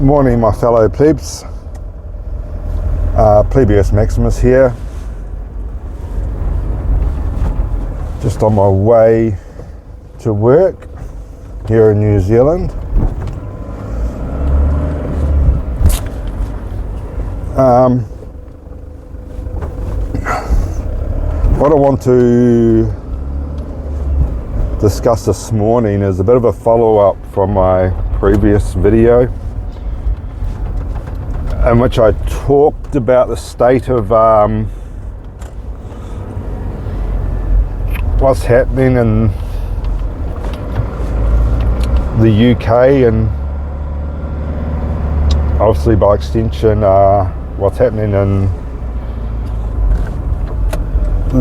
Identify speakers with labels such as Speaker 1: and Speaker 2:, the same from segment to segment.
Speaker 1: Morning, my fellow plebs. Plebeius Maximus here. Just on my way to work here in New Zealand. What I want to discuss this morning is a bit of a follow-up from my previous video, in which I talked about the state of what's happening in the UK and obviously by extension what's happening in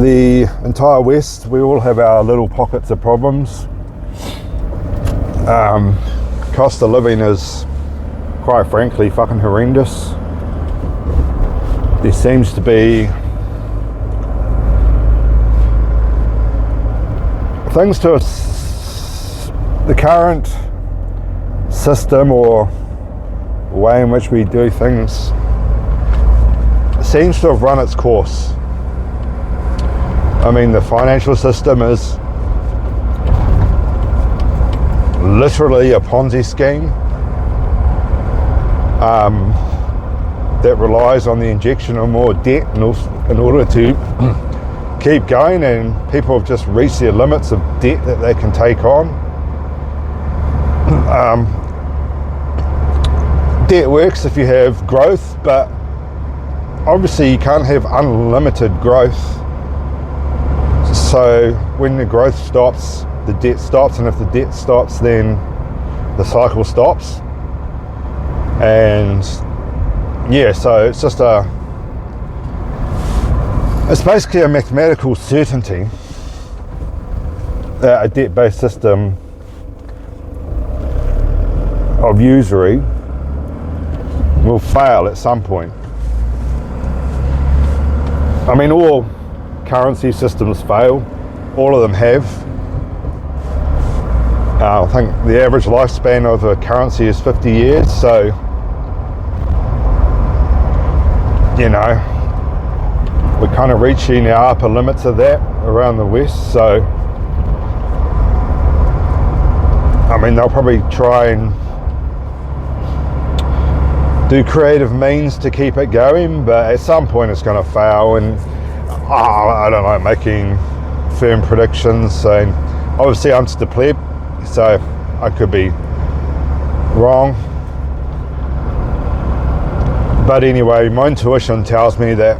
Speaker 1: the entire West. We all have our little pockets of problems. Cost of living is, quite frankly, fucking horrendous. There seems to be things to the current system or way in which we do things seems to have run its course. I mean, the financial system is literally a Ponzi scheme that relies on the injection of more debt in order to keep going, and people have just reached their limits of debt that they can take on. Debt works if you have growth, but obviously you can't have unlimited growth. So when the growth stops, the debt stops, and if the debt stops, then the cycle stops. And yeah, so it's just it's basically a mathematical certainty that a debt-based system of usury will fail at some point. I mean, all currency systems fail. All of them have. I think the average lifespan of a currency is 50 years, so you know, we're kind of reaching our upper limits of that around the West. So I mean, they'll probably try and do creative means to keep it going, but at some point it's going to fail. And I don't know, making firm predictions. So obviously I'm just a pleb, so I could be wrong. But anyway, my intuition tells me that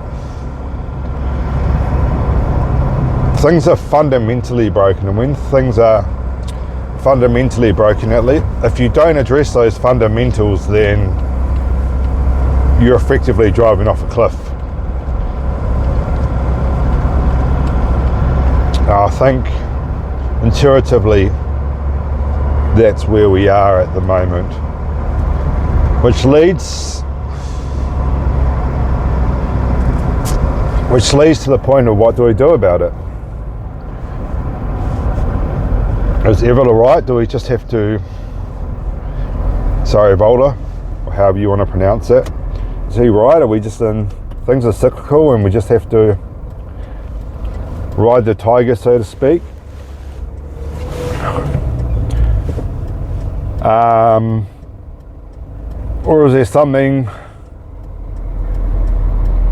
Speaker 1: things are fundamentally broken, and when things are fundamentally broken, at least if you don't address those fundamentals, then you're effectively driving off a cliff. I think intuitively that's where we are at the moment, which leads to the point of, what do we do about it? Is Evil right? Do we just have to, sorry, Volta, or however you want to pronounce it, is he right? Are we just in, things are cyclical and we just have to ride the tiger, so to speak? Or is there something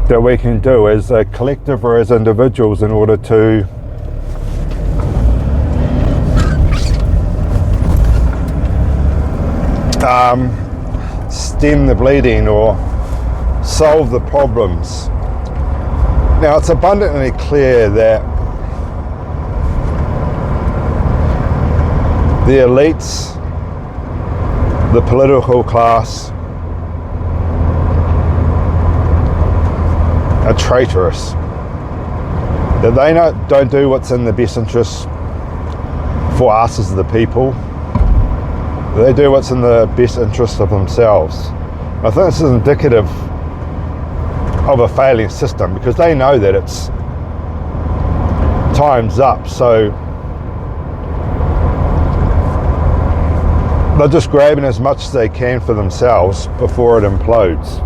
Speaker 1: that we can do as a collective or as individuals in order to stem the bleeding or solve the problems? Now, it's abundantly clear that the elites, the political class, are traitorous. That they don't do what's in the best interest for us as the people. They do what's in the best interest of themselves. I think this is indicative of a failing system, because they know that it's time's up. So they're just grabbing as much as they can for themselves before it implodes.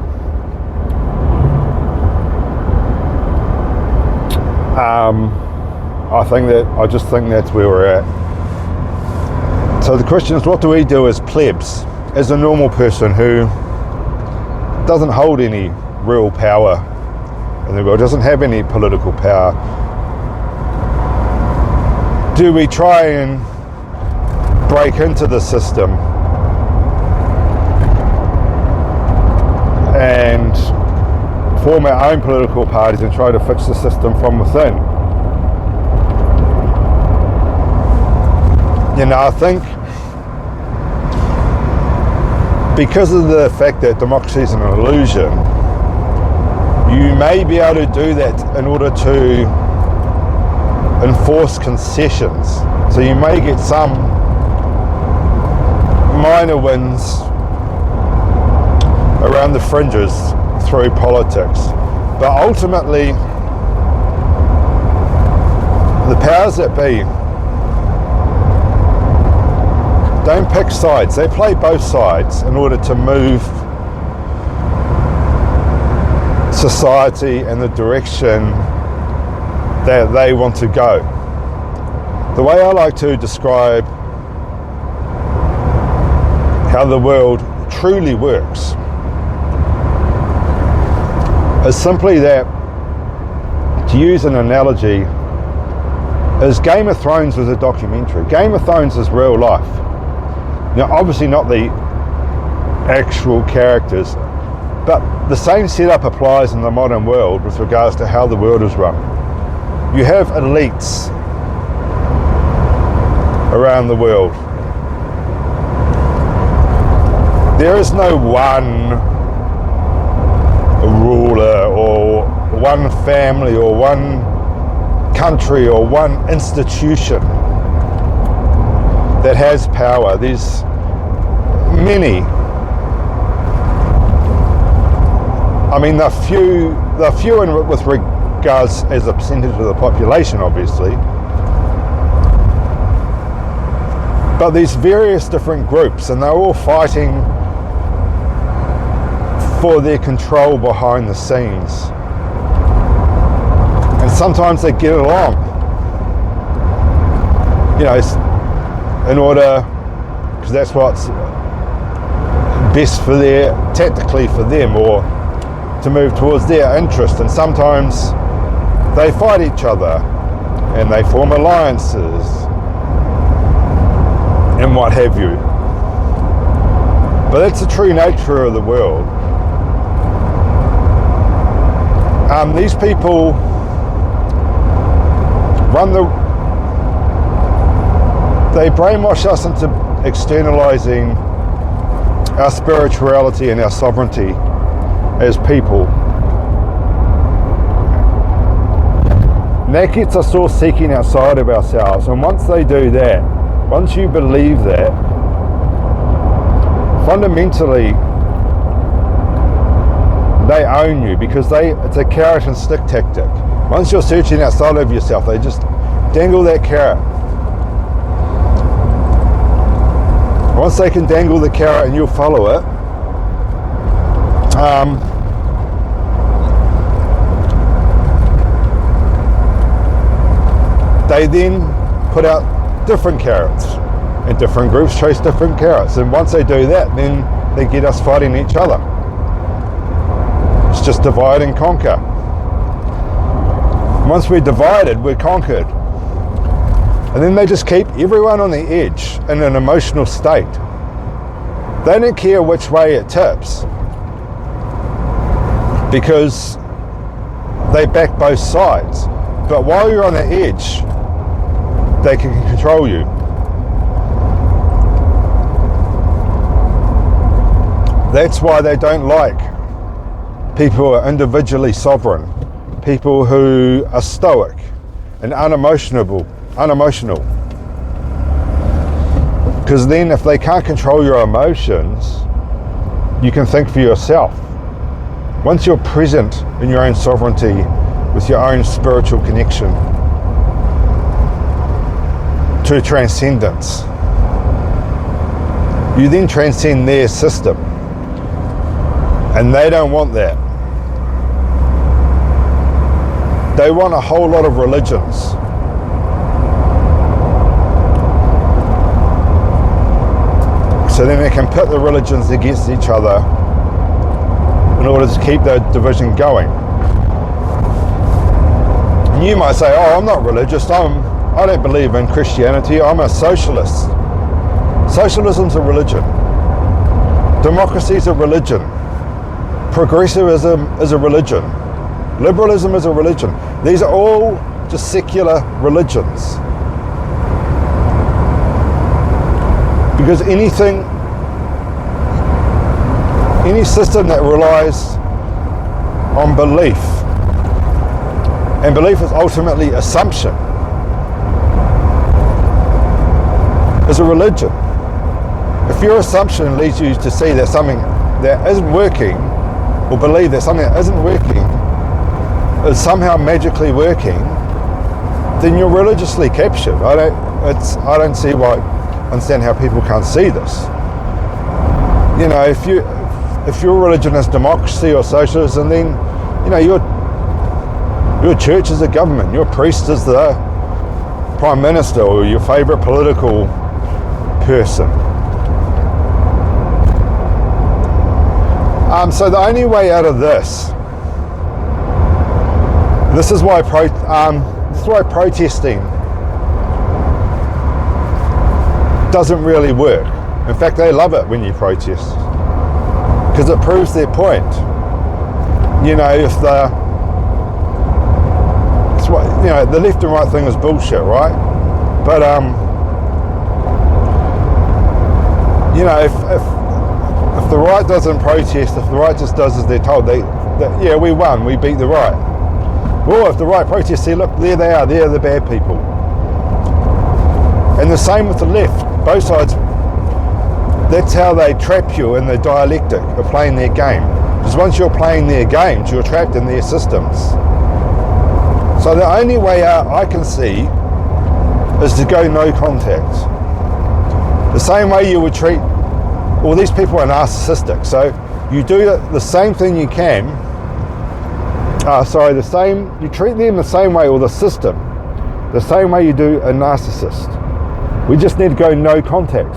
Speaker 1: I just think that's where we're at. So the question is, what do we do as plebs, as a normal person who doesn't hold any real power in the world, doesn't have any political power? Do we try and break into the system and form our own political parties and try to fix the system from within? You know, I think because of the fact that democracy is an illusion, you may be able to do that in order to enforce concessions. So you may get some minor wins around the fringes through politics, but ultimately the powers that be don't pick sides. They play both sides in order to move society in the direction that they want to go. The way I like to describe how the world truly works is simply that, to use an analogy, is Game of Thrones was a documentary. Game of Thrones is real life. Now, obviously not the actual characters, but the same setup applies in the modern world with regards to how the world is run. You have elites around the world. There is no one ruler or one family or one country or one institution that has power. There's many. I mean, they're few with regards as a percentage of the population, obviously. But there's various different groups, and they're all fighting for their control behind the scenes. And sometimes they get along. You know, in order, because that's what's best for tactically for them, or to move towards their interest. And sometimes they fight each other and they form alliances and what have you. But that's the true nature of the world. These people they brainwash us into externalizing our spirituality and our sovereignty as people. And that gets us all seeking outside of ourselves. And once they do that, once you believe that, fundamentally they own you, because it's a carrot and stick tactic. Once you're searching outside of yourself, they just dangle that carrot. Once they can dangle the carrot and you'll follow it, they then put out different carrots, and different groups chase different carrots. And once they do that, then they get us fighting each other. It's just divide and conquer. Once we're divided, we're conquered. And then they just keep everyone on the edge in an emotional state. They don't care which way it tips, because they back both sides. But while you're on the edge, they can control you. That's why they don't like people who are individually sovereign, people who are stoic and unemotional. Because then if they can't control your emotions, you can think for yourself. Once you're present in your own sovereignty with your own spiritual connection to transcendence, you then transcend their system. And they don't want that. They want a whole lot of religions. So then they can pit the religions against each other in order to keep the division going. And you might say, oh, I'm not religious, I don't believe in Christianity, I'm a socialist. Socialism's a religion. Democracy is a religion. Progressivism is a religion. Liberalism is a religion. These are all just secular religions. Because any system that relies on belief, and belief is ultimately assumption, is a religion. If your assumption leads you to see that something that isn't working, or believe that something that isn't working is somehow magically working, then you're religiously captured. I don't understand how people can't see this. You know, if your religion is democracy or socialism, then you know your church is the government, your priest is the prime minister or your favourite political person. So the only way out of this is why protesting doesn't really work. In fact, they love it when you protest because it proves their point. You know, if the left and right thing is bullshit, right? But you know, if the right doesn't protest, if the right just does as they're told, yeah, we won, we beat the right. Well, if the right protests, see, look, there they are, they're the bad people. And the same with the left, both sides. That's how they trap you in the dialectic of playing their game. Because once you're playing their games, you're trapped in their systems. So the only way out I can see is to go no contact. The same way you would treat, well, these people are narcissistic, so you do the same thing you can, you treat them the same way, or the system, the same way you do a narcissist. We just need to go no contact.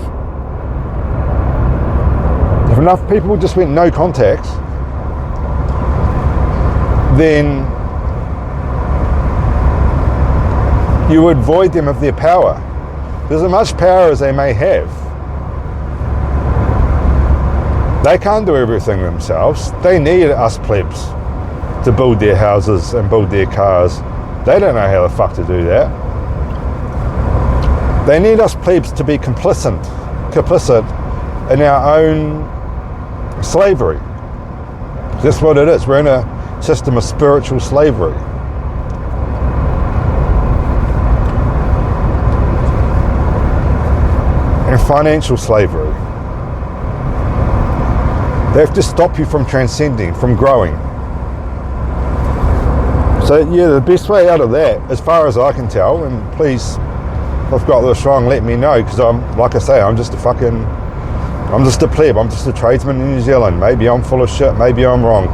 Speaker 1: If enough people just went no contact, then you would void them of their power. Because as much power as they may have, they can't do everything themselves. They need us plebs to build their houses and build their cars. They don't know how the fuck to do that. They need us plebs to be complicit in our own slavery. That's what it is. We're in a system of spiritual slavery. And financial slavery. They have to stop you from transcending, from growing. So yeah, the best way out of that, as far as I can tell, and please, if I've got this wrong, let me know, because I'm just a pleb, I'm just a tradesman in New Zealand. Maybe I'm full of shit, maybe I'm wrong.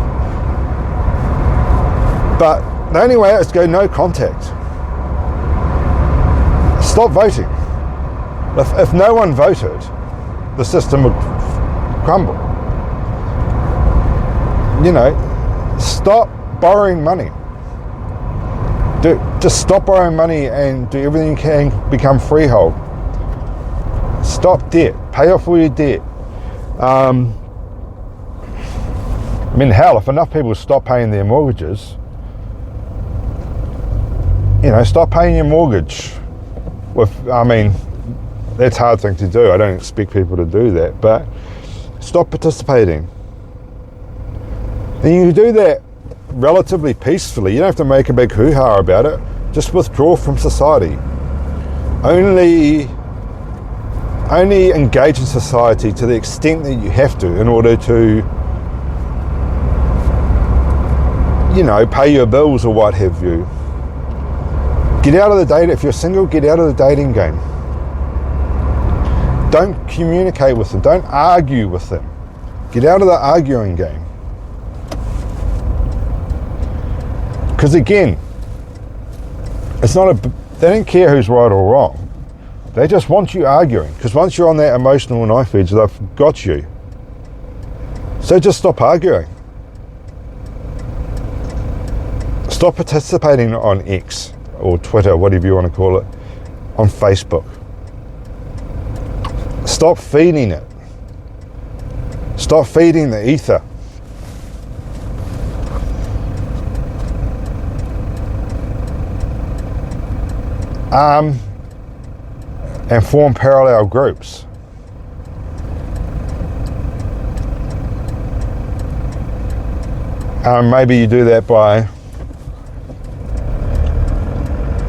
Speaker 1: But the only way out is to go no contact. Stop voting. If no one voted, the system would crumble. You know, stop borrowing money. Just stop borrowing money and do everything you can to become freehold. Stop debt. Pay off all your debt. I mean, hell, if enough people stop paying their mortgages, you know, stop paying your mortgage. That's a hard thing to do. I don't expect people to do that, but stop participating. And you do that relatively peacefully. You don't have to make a big hoo-ha about it. Just withdraw from society. Only engage in society to the extent that you have to in order to, you know, pay your bills or what have you. Get out of the dating. If you're single, get out of the dating game. Don't communicate with them. Don't argue with them. Get out of the arguing game. Because again, it's not they don't care who's right or wrong. They just want you arguing. Because once you're on that emotional knife edge, they've got you. So just stop arguing. Stop participating on X or Twitter, whatever you want to call it, on Facebook. Stop feeding it. Stop feeding the ether. And form parallel groups. Maybe you do that by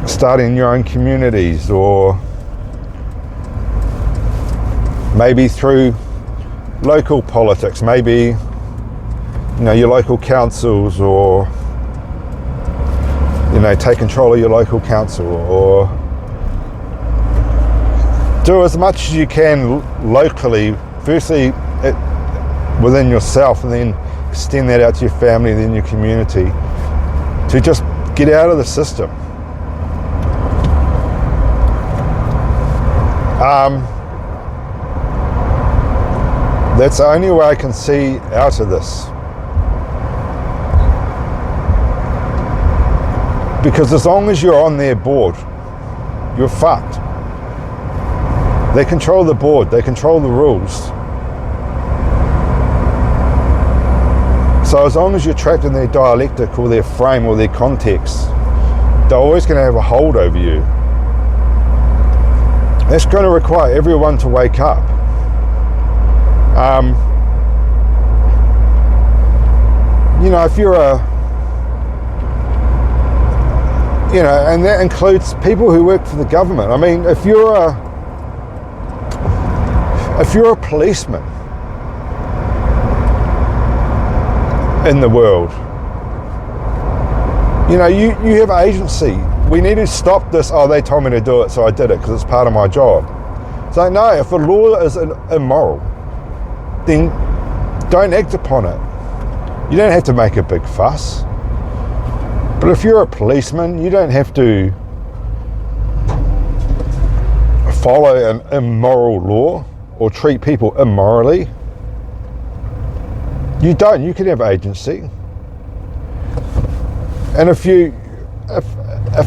Speaker 1: starting your own communities, or maybe through local politics, maybe your local councils, or take control of your local council, or do as much as you can locally, firstly within yourself, and then extend that out to your family, then your community, to just get out of the system. That's the only way I can see out of this. Because as long as you're on their board, you're fucked. They control the board, they control the rules. So as long as you're trapped in their dialectic or their frame or their context, they're always going to have a hold over you. That's going to require everyone to wake up. If you're and that includes people who work for the government. I mean, if you're a policeman in the world, you have agency. We need to stop this. Oh, they told me to do it, so I did it because it's part of my job. So no, if a law is immoral, then don't act upon it. You don't have to make a big fuss. But if you're a policeman, you don't have to follow an immoral law or treat people immorally. You don't. You can have agency. And if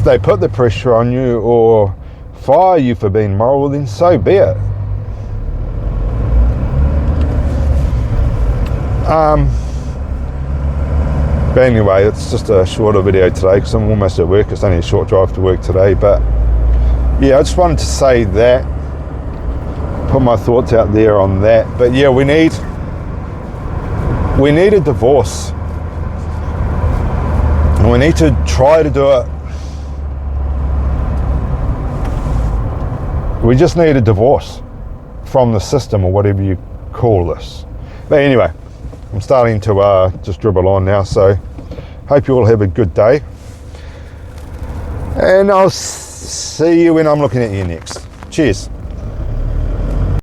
Speaker 1: they put the pressure on you or fire you for being moral, then so be it. But anyway, it's just a shorter video today because I'm almost at work. It's only a short drive to work today. But yeah, I just wanted to say that, put my thoughts out there on that. But yeah, we need a divorce. And we need to try to do it. We just need a divorce from the system, or whatever you call this. But anyway, I'm starting to just dribble on now, so hope you all have a good day. And I'll see you when I'm looking at you next. Cheers.